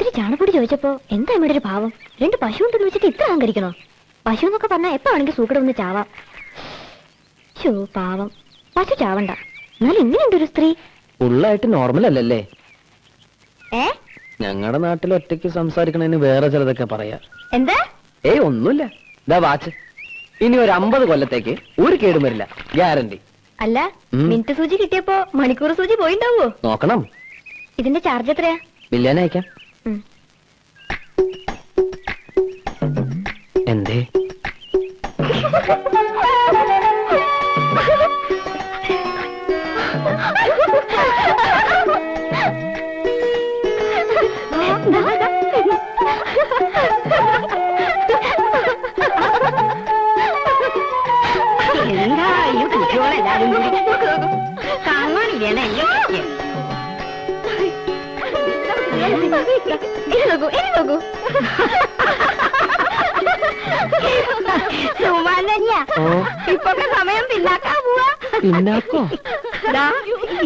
ഇത്തിരി ചാണപ്പൊടി ചോദിച്ചപ്പോ എന്താ ഇവിടെ ഒരു ഭാവം? 2 പശു ഉണ്ടെന്ന് വെച്ചിട്ട് ഇത്ര അഹങ്കരിക്കണോ? പശു എന്നൊക്കെ പറഞ്ഞാൽ എപ്പോ വേണമെങ്കിൽ സൂക്കട ഒന്ന് ചാവാം. ശോ പാവം, പശു ചാവണ്ട. എന്നാലും ഇങ്ങനെയുണ്ട് ഒരു സ്ത്രീ. ഫുള്ളായിട്ട് നോർമൽ അല്ലല്ലേ? ഞങ്ങളുടെ നാട്ടിൽ ഒറ്റയ്ക്ക് സംസാരിക്കണതിന് വേറെ ചിലതൊക്കെ പറയാ. എന്താ? ഏയ് ഒന്നുമില്ല. ഇതാ വാച്ച്. ഇനി ഒരു 50 കൊല്ലത്തേക്ക് ഒരു കേടും വരില്ല, ഗ്യാരണ്ടി. അല്ല, മിനിറ്റ് സൂചി കിട്ടിയപ്പോ മണിക്കൂർ സൂചി പോയിണ്ടാവോ? നോക്കണം. ഇതിന്റെ ചാർജ് എത്രയാ? ബില്ലേനെ അയക്കാം. എന്തേ? എന്താ ഈ കുട്ടികളെല്ലാരും കാണാനില്ലേ? ഇപ്പൊക്കെ സമയം പിന്നാക്കാൻ പോവാ. പിന്നാക്കോ?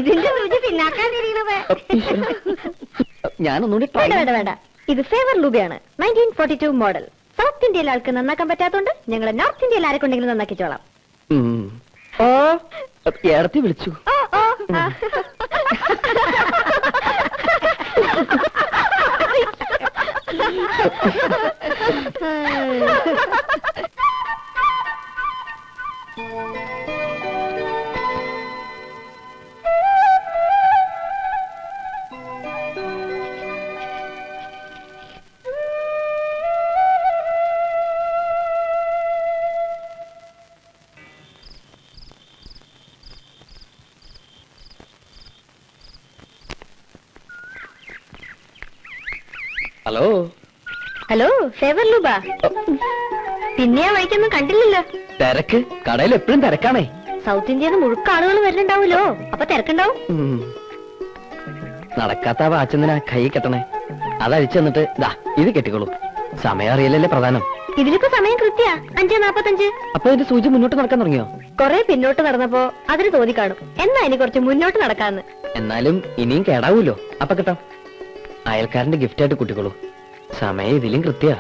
ഇതിന്റെ സൂചി പിന്നാക്കാൻ തിരിയണത്. ഞാനൊന്നുകൂടി വേണ്ട വേണ്ട, ഇത് ഫേവർ ലൂബിയാണ്. 1942 മോഡൽ. സൗത്ത് ഇന്ത്യയിലെ ആൾക്ക് നന്നാക്കാൻ പറ്റാത്തോണ്ട് ഞങ്ങൾ നോർത്ത് ഇന്ത്യയിൽ ആരെക്കൊണ്ടെങ്കിലും നന്നാക്കിച്ചോളാം. ഓ ഏടത്തി വിളിച്ചു. Hello hello, favour Leuba. പിന്നെ ആ വഴിക്കൊന്നും കണ്ടില്ലല്ലോ. തിരക്ക്, കടയിൽ എപ്പോഴും തിരക്കാണേ. സൗത്ത് ഇന്ത്യയിൽ നിന്ന് മുഴുക്ക ആളുകൾ വരുന്നുണ്ടാവൂലോ, അപ്പൊ തിരക്കുണ്ടാവും. നടക്കാത്ത വാച്ചെന്തിനാ കൈ കെട്ടണേ? അതഴിച്ചു തന്നിട്ട് ദാ ഇത് കെട്ടിക്കോളൂ. സമയം അറിയില്ലല്ലേ പ്രധാനം. ഇതിലിപ്പോ സമയം കൃത്യ 5:45. അപ്പൊ ഇതിന്റെ സൂചി മുന്നോട്ട് നടക്കാൻ തുടങ്ങിയോ? കൊറേ പിന്നോട്ട് നടന്നപ്പോ അതിന് തോന്നി കാണും എന്നാ ഇനി കുറച്ച് മുന്നോട്ട് നടക്കാന്ന്. എന്നാലും ഇനിയും കേടാവൂലോ. അപ്പൊ കേട്ടോ, അയൽക്കാരന്റെ ഗിഫ്റ്റ് ആയിട്ട് കുട്ടിക്കോളൂ. സമയം ഇതിലും കൃത്യ.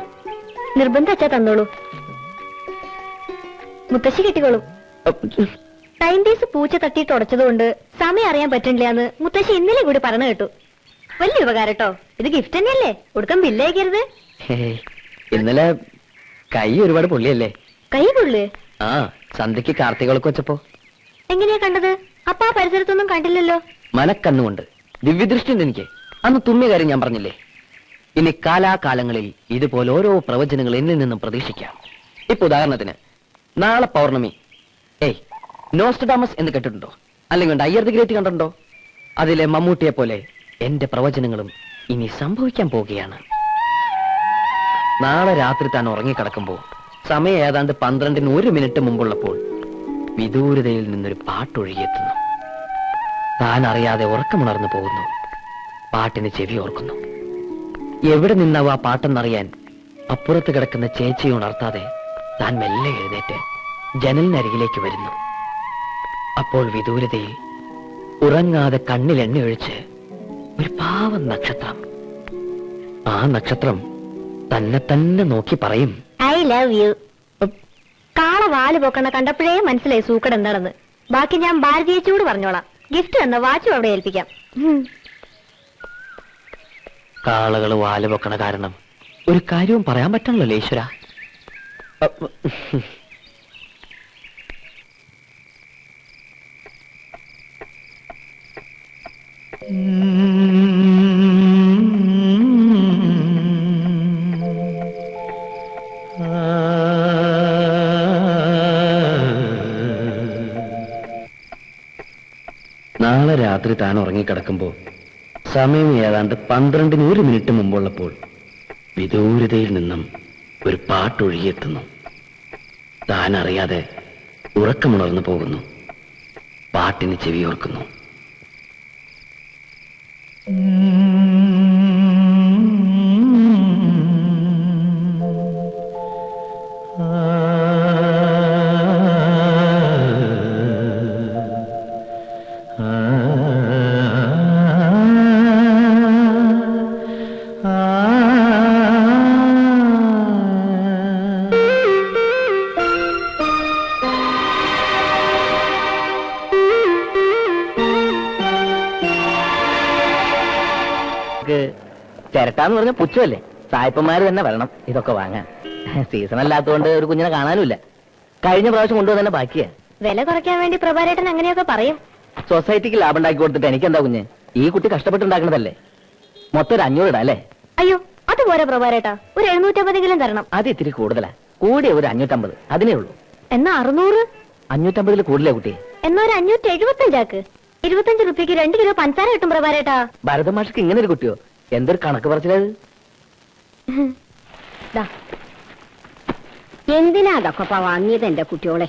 നിർബന്ധം അച്ഛാ തന്നോളൂ. മുത്തശ്ശി കെട്ടിക്കോളൂ. ടൈം പീസ് പൂച്ച തട്ടിയിട്ട് ഉടച്ചതുകൊണ്ട് സമയം അറിയാൻ പറ്റില്ലാന്ന് മുത്തശ്ശി ഇന്നലെ കൂടി പറഞ്ഞു കേട്ടു. വലിയ ഉപകാരം കേട്ടോ. ഇത് ഗിഫ്റ്റ് തന്നെയല്ലേ, കൊടുക്കാൻ ബില്ലേക്കരുത്. ഇന്നലെ കൈ ഒരുപാട് പൊള്ളിയല്ലേ? കൈ പൊള്ളു? ആ, സന്ധ്യക്ക് കാർത്തികളൊക്കെ വെച്ചപ്പോ. എങ്ങനെയാ കണ്ടത്? അപ്പൊ ആ പരിസരത്തൊന്നും കണ്ടില്ലല്ലോ. മനക്കണ്ണുകൊണ്ട് ദിവ്യദൃഷ്ടി ഉണ്ട് എനിക്ക്. അന്ന് തുമ്മിയ കാര്യം ഞാൻ പറഞ്ഞില്ലേ? ഇനി കാലാകാലങ്ങളിൽ ഇതുപോലെ ഓരോ പ്രവചനങ്ങൾ എന്നിൽ നിന്നും പ്രതീക്ഷിക്കാം. ഇപ്പൊ ഉദാഹരണത്തിന്, നാളെ പൗർണമി. നോസ്ട്രഡാമസ് എന്ന് കേട്ടിട്ടുണ്ടോ? അല്ലെങ്കിൽ അയ്യർ ദി ഗ്രേറ്റ് കണ്ടിട്ടുണ്ടോ? അതിലെ മമ്മൂട്ടിയെ പോലെ എന്റെ പ്രവചനങ്ങളും ഇനി സംഭവിക്കാൻ പോവുകയാണ്. നാളെ രാത്രി താൻ ഉറങ്ങിക്കിടക്കുമ്പോ സമയം ഏതാണ്ട് 12-ന് 1 മിനിറ്റ് മുമ്പുള്ളപ്പോൾ വിദൂരതയിൽ നിന്നൊരു പാട്ടൊഴുകിയെത്തുന്നു. താൻ അറിയാതെ ഉറക്കമുണർന്നു പോകുന്നു. പാട്ടിന് ചെവി ഓർക്കുന്നു. എവിടെ നിന്നാവും ആ പാട്ടെന്നറിയാൻ അപ്പുറത്ത് കിടക്കുന്ന ചേച്ചിയെ ഉണർത്താതെ താൻ മെല്ലെ എഴുന്നേറ്റ് ജനലിനരികിലേക്ക് വരുന്നു. അപ്പോൾ വിദൂരതയിൽ ഉറങ്ങാതെ കണ്ണിൽ എണ്ണ ഒഴിച്ച് ഒരു പാവം നക്ഷത്രം. ആ നക്ഷത്രം തന്നെ തന്നെ നോക്കി പറയും, ഐ ലവ് യു. കാള വാല് പൊക്കണ കണ്ടപ്പോഴേ മനസ്സിലായി സൂക്കട് എന്താണെന്ന്. ബാക്കി ഞാൻ ഭാരതീയച്ചൂട് പറഞ്ഞോളാം. ഗിഫ്റ്റ് എന്ന വാച്ചും അവിടെ ഏൽപ്പിക്കാം. കാളകൾ വാല് പൊക്കണ കാരണം ഒരു കാര്യവും പറയാൻ പറ്റണല്ലോ ഈശ്വര. നാളെ രാത്രി താൻ ഉറങ്ങിക്കിടക്കുമ്പോ സമയം ഏതാണ്ട് 12-ന് 1 മിനിറ്റ് മുമ്പുള്ളപ്പോൾ വിദൂരതയിൽ നിന്നും ഒരു പാട്ടൊഴുകിയെത്തുന്നു. താൻ അറിയാതെ ഉറക്കമുണർന്നു പോകുന്നു. പാട്ടിന് ചെവിയോർക്കുന്നു. ആ ചിരട്ടാന്ന് പറഞ്ഞ പുച്ഛമല്ലേ? സായിപ്പന്മാര് തന്നെ വരണം ഇതൊക്കെ വാങ്ങാൻ. സീസൺ അല്ലാത്തതുകൊണ്ട് ഒരു കുഞ്ഞിനെ കാണാനുമില്ല. കഴിഞ്ഞ പ്രാവശ്യം കൊണ്ടുവന്നെ ബാക്കിയാ. വില കുറയ്ക്കാൻ വേണ്ടി പ്രഭാരേട്ടൻ അങ്ങനെയൊക്കെ പറയും. സൊസൈറ്റിക്ക് ലാഭം ഉണ്ടാക്കി കൊടുത്തിട്ട് എനിക്കെന്താ കുഞ്ഞ്? ഈ കുട്ടി കഷ്ടപ്പെട്ടുണ്ടാക്കണതല്ലേ. മൊത്തം ഒരു 500 ഇടാ അല്ലേ? അയ്യോ അതുപോലെ പ്രഭാരേട്ടാ, ഒരു 750 തരണം. അത് ഇത്തിരി കൂടുതലാ. കൂടിയ ഒരു 550 അതിനേ ഉള്ളൂ. എന്നാ 600? 550 കൂടുതലേ കുട്ടി. എന്നാ ഒരു 575 25 റുപ്യക്ക് 2 കിലോ പഞ്ചസാര കിട്ടും പ്രഭാരേട്ടാ. ഭരതമാഷക്ക് ഇങ്ങനെ ഒരു കുട്ടിയോ? എന്തൊരു കണക്ക് പറച്ചിലത്. എന്തിനാ അതൊക്കെ വാങ്ങിയത് എന്റെ കുട്ടിയോളെ?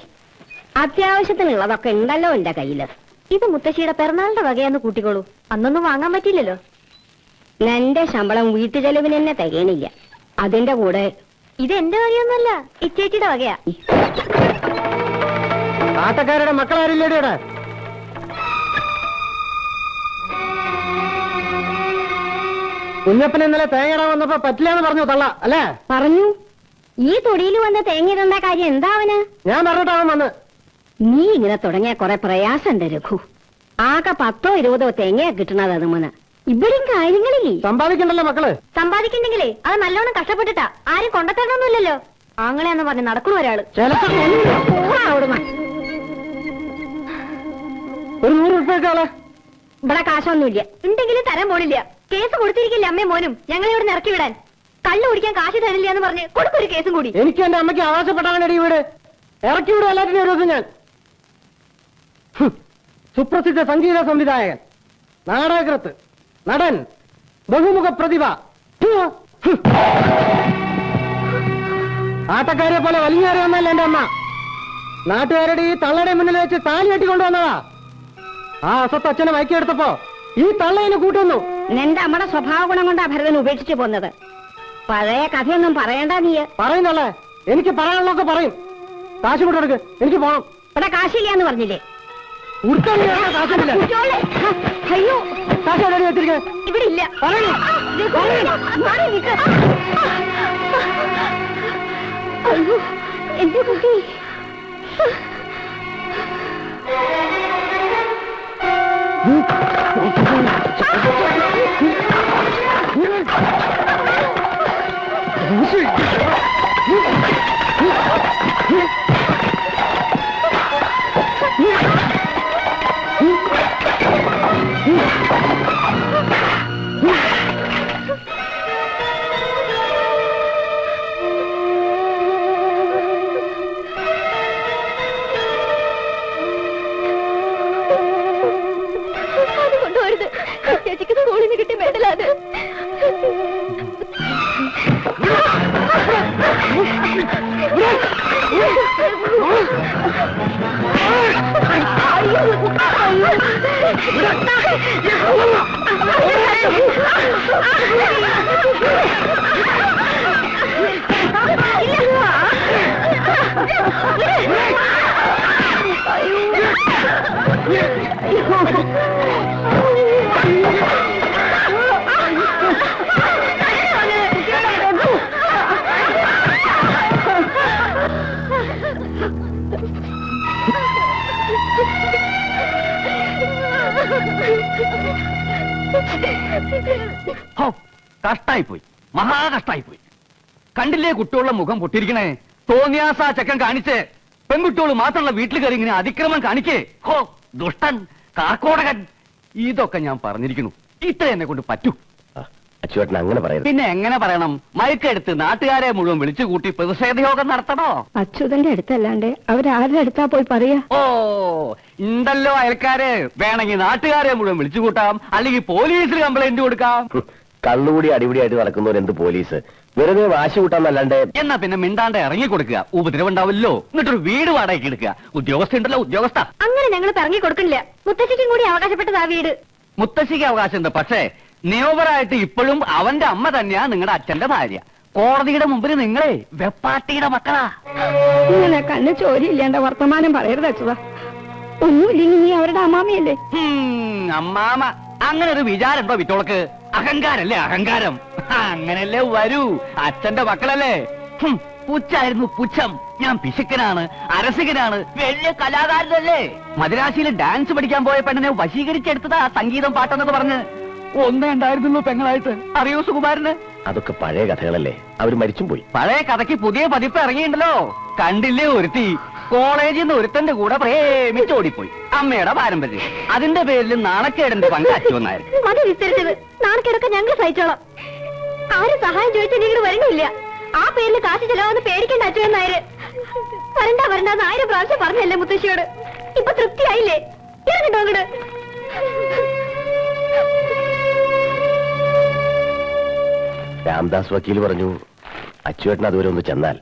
അത്യാവശ്യത്തിനുള്ളതൊക്കെ ഉണ്ടല്ലോ എന്റെ കയ്യില്. ഇത് മുത്തശ്ശിയുടെ പിറന്നാളിന്റെ വകയാന്ന് കൂട്ടിക്കോളൂ. അന്നൊന്നും വാങ്ങാൻ പറ്റില്ലല്ലോ. എന്റെ ശമ്പളം വീട്ടു ചെലവിന് തന്നെ തികയണില്ല. അതിന്റെ കൂടെ ഇത് എന്റെ വകയൊന്നുമല്ല, ഇച്ചേച്ചിയുടെ വകയാ. ആട്ടക്കാരുടെ മക്കളാരില്ലേടിയുടെ? കുഞ്ഞപ്പൻ ഇന്നലെ തേങ്ങയിടാൻ വന്നപ്പോ പറ്റില്ലാന്ന് പറഞ്ഞു തള്ള അല്ലേ? പറഞ്ഞു. ഈ തൊടിയിൽ വന്ന് തേങ്ങിടേണ്ട കാര്യം എന്താ അവന്? ഞാൻ പറഞ്ഞിട്ടാവൻ വന്ന്. നീ ഇങ്ങനെ തുടങ്ങിയ കുറെ പ്രയാസമുണ്ട് രഘു. ആകെ 10 20 തേങ്ങയാ കിട്ടണത്. അതുമന് ഇവിടെയും കാര്യങ്ങളില്ലേ? സമ്പാദിക്കണ്ടല്ലോ മക്കള്. സമ്പാദിക്കണ്ടെങ്കിലേ അത് നല്ലോണം കഷ്ടപ്പെട്ടിട്ടാ. ആരും കൊണ്ടത്തരണമൊന്നുമില്ലല്ലോ. ആങ്ങളെന്ന് പറഞ്ഞ് നടക്കണ ഒരാള്. ഒരു 100 ഉറുപ്പിയൊക്കെ ഇവിടെ കാശൊന്നുമില്ല. ഉണ്ടെങ്കിലും തരാൻ പോണില്ല. കേസ് കൊടുത്തിരിക്കില്ല അമ്മയും മോനും ഞങ്ങളെ ഇവിടെ ഇറക്കി വിടാൻ. കള്ളു കുടിക്കാൻ കാശ് തരില്ല എന്ന് പറഞ്ഞ് കൊടുക്കൊരു കേസും കൂടി. എനിക്ക് എന്റെ അമ്മയ്ക്ക് അവകാശപ്പെട്ടാണ് ഈ വീട്. ഇറക്കി വിടും എല്ലാറ്റിനും ഒരു ദിവസം ഞാൻ. സുപ്രസിദ്ധ സംഗീത സംവിധായകൻ, നാടകകൃത്ത്, നടൻ, ബഹുമുഖ പ്രതിഭ, ആട്ടക്കാരെ പോലെ വലിഞ്ഞേറി വന്നല്ല എന്റെ അമ്മ. നാട്ടുകാരുടെ ഈ തള്ളയുടെ മുന്നിൽ വെച്ച് താലി കെട്ടിക്കൊണ്ടുവന്നതാ. ആ അസത്ത് അച്ഛനെ വൈക്കിയെടുത്തപ്പോ ഈ തള്ളയിന് കൂട്ടുന്നു. നിന്റെ അമ്മയുടെ സ്വഭാവ ഗുണം കൊണ്ടാ ഭരതൻ ഉപേക്ഷിച്ചു പോന്നത്. പഴയ കഥയൊന്നും പറയണ്ട നീ. പറയുന്നല്ലേ? എനിക്ക് പറയാനുള്ളതൊക്കെ പറയും. കാശ് കൊണ്ടെടുക്ക്, എനിക്ക് പോണം. ഇവിടെ കാശില്ലാന്ന് പറഞ്ഞില്ലേ? കാശില്ല. അയ്യോ കാശ് എവിടെ വെച്ചിരിക്കേ? ഇവിടെ ഇല്ല. അയ്യോ എന്റെ കുട്ടി. കൊണ്ടുപോരുത്. ചേച്ചിക്ക് സ്കൂളിൽ നിന്ന് കിട്ടിയ മെഡലാണ്. കഷ്ടായിപ്പോയി, മഹാകഷ്ടായിപ്പോയി. കണ്ടില്ലേ കുട്ടികളുടെ മുഖം പൊട്ടിയിരിക്കണേ? തോന്നിയാസ ചക്കൻ കാണിച്ച് പെൺകുട്ടികൾ മാത്രമുള്ള വീട്ടിൽ കയറി ഇങ്ങനെ അതിക്രമം കാണിക്കേ. ഹോ ദുഷ്ടൻ, കാക്കോടകൻ. ഇതൊക്കെ ഞാൻ പറഞ്ഞിരിക്കുന്നു. ഇത്ര എന്നെ കൊണ്ട് പറ്റൂ. അച്ചുവേട്ടൻ അങ്ങനെ പറയുന്നത്. പിന്നെ എങ്ങനെ പറയണം? മയക്കെടുത്ത് നാട്ടുകാരെ മുഴുവൻ വിളിച്ചു കൂട്ടി പ്രതിഷേധയോഗം നടത്തണോ? അച്യുതന്റെ അടുത്തല്ലാണ്ട് അവരാരുടെ അടുത്താ പോയി പറയാ? ഓ ഉണ്ടല്ലോ അയൽക്കാര്. വേണമെങ്കിൽ നാട്ടുകാരെ മുഴുവൻ വിളിച്ചു കൂട്ടാം, അല്ലെങ്കിൽ പോലീസിൽ കംപ്ലൈന്റ് കൊടുക്കാം. കള്ളുകൂടി അടിപിടിയായിട്ട് നടക്കുന്നവരെന്ത് പോലീസ്? വെറുതെ വാശി കൂട്ടാന്നല്ലാണ്ട്. എന്നാ പിന്നെ മിണ്ടാണ്ട് ഇറങ്ങി കൊടുക്കുക. ഉപദ്രവം ഉണ്ടാവില്ലോ. എന്നിട്ടൊരു വീട് വാടകയ്ക്ക് എടുക്കുക. ഉദ്യോഗസ്ഥ ഉണ്ടല്ലോ, ഉദ്യോഗസ്ഥ. അങ്ങനെ ഞങ്ങൾ ഇറങ്ങി കൊടുക്കില്ല. മുത്തശ്ശിക്കും കൂടി അവകാശപ്പെട്ടതാ വീട്. മുത്തശ്ശിക്ക് അവകാശമുണ്ട്. പക്ഷേ നിയമപരമായിട്ട് ഇപ്പോഴും അവന്റെ അമ്മ തന്നെയാ നിങ്ങളുടെ അച്ഛന്റെ ഭാര്യ. കോടതിയുടെ മുമ്പിൽ നിങ്ങളെ വെപ്പാട്ടിയുടെ മക്കളാ. ഇങ്ങനെ കണ്ണ് ചോരിയില്ലാണ്ട വർത്തമാനം പറയരുത് അച്യുത. ഒന്നുമില്ലെങ്കിൽ നീ അവരുടെ അമ്മാമിയല്ലേ? അമ്മാമ അങ്ങനെ ഒരു വിചാരമുണ്ടോ വിറ്റോളക്ക്? അഹങ്കാരല്ലേ അഹങ്കാരം. അങ്ങനല്ലേ വരൂ. അച്ഛന്റെ മക്കളല്ലേ. പുച്ഛായിരുന്നു പുച്ഛം. ഞാൻ പിശുക്കനാണ്, അരസികനാണ്, വലിയ കലാകാരനല്ലേ. മദ്രാശിയിൽ ഡാൻസ് പഠിക്കാൻ പോയ പെണ്ണിനെ വശീകരിച്ചെടുത്തതാ സംഗീതം പാട്ടെന്നൊക്കെ പറഞ്ഞ്. ഒന്നേ ഉണ്ടായിരുന്നുള്ളൂ പെങ്ങളായിട്ട്. അറിയോ സുകുമാരന്? അതൊക്കെ പഴയ കഥകളല്ലേ, അവര് മരിച്ചും പോയി. പഴയ കഥയ്ക്ക് പുതിയ പതിപ്പ് ഇറങ്ങിയിട്ടുണ്ടല്ലോ. കണ്ടില്ലേ ഒരുത്തി കോളേജിൽ നിന്ന് ഒരുത്തന്റെ കൂടെ പ്രേമിച്ചോടിപ്പോയി. അമ്മയുടെ പാരമ്പര്യം. അതിന്റെ പേരിൽ നാണക്കേടിന്റെ പങ്ക് അച്ചുവന്നായിരുന്നു. മതി വിസ്തരിച്ചത്. നാണക്കേടൊക്കെ ഞങ്ങൾ സഹിച്ചോളാം. ആരും സഹായം ചോദിച്ചാൽ നിങ്ങൾ വരണില്ല. ആ പേരിൽ കാശ് ചെലവാന്ന് പേടിക്കേണ്ട അച്ചുവന്നായര്. വരണ്ട വരണ്ടെന്ന് 1000 പ്രാവശ്യം പറഞ്ഞല്ലേ മുത്തശ്ശിയോട്. ഇപ്പൊ തൃപ്തിയായില്ലേ? ഇറങ്ങിട്ടോ അങ്ങട്. രാംദാസ് വക്കീൽ പറഞ്ഞു അച്ചുവേട്ടൻ അതുവരെ ഒന്ന് ചെന്നാൽ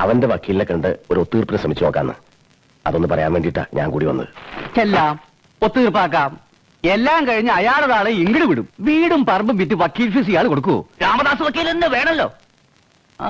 അവന്റെ വക്കീലിനെ കണ്ട് ഒരു ഒത്തുതീർപ്പിന് ശ്രമിച്ചു നോക്കാന്ന്. അതൊന്ന് പറയാൻ വേണ്ടിട്ടാ ഞാൻ കൂടി വന്നത്. എല്ലാം ഒത്തുതീർപ്പാക്കാം. എല്ലാം കഴിഞ്ഞ് അയാളുടെ ആളെ ഇങ്ങട് വിടും. വീടും പറമ്പും വിറ്റ് വക്കീൽ ഫീസ് ഇയാൾ കൊടുക്കൂ. രാമദാസ് വക്കീൽ തന്നെ വേണല്ലോ. ആ